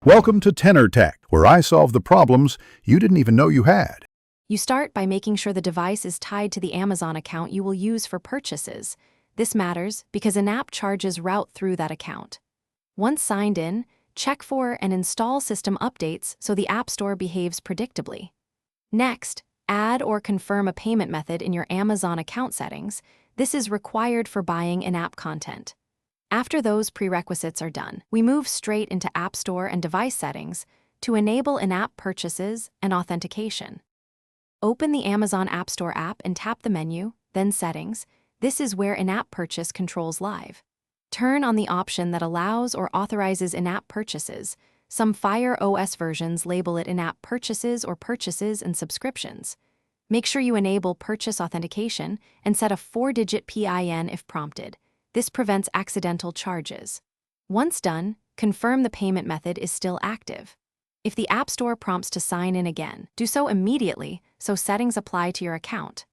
Welcome to Tenor Tech, where I solve the problems you didn't even know you had. You start by making sure the device is tied to the Amazon account you will use for purchases. This matters because an app charges route through that account. Once signed in, check for and install system updates so the App Store behaves predictably. Next, add or confirm a payment method in your Amazon account settings. This is required for buying in-app content. After those prerequisites are done, we move straight into App Store and device settings to enable in-app purchases and authentication. Open the Amazon App Store app and tap the menu, then Settings. This is where in-app purchase controls live. Turn on the option that allows or authorizes in-app purchases. Some Fire OS versions label it in-app purchases or purchases and subscriptions. Make sure you enable purchase authentication and set a 4-digit PIN if prompted. This prevents accidental charges. Once done, confirm the payment method is still active. If the App Store prompts to sign in again, do so immediately so settings apply to your account.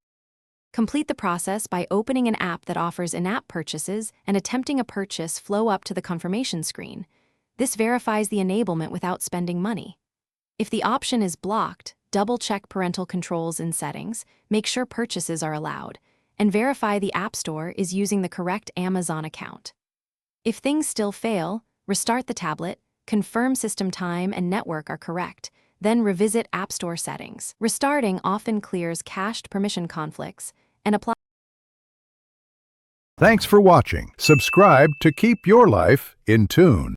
Complete the process by opening an app that offers in-app purchases and attempting a purchase flow up to the confirmation screen. This verifies the enablement without spending money. If the option is blocked, double-check parental controls in settings, make sure purchases are allowed, and verify the App Store is using the correct Amazon account. If things still fail, restart the tablet, confirm system time and network are correct, then revisit App Store settings. Restarting often clears cached permission conflicts and apply. Thanks for watching. Subscribe to keep your life in tune.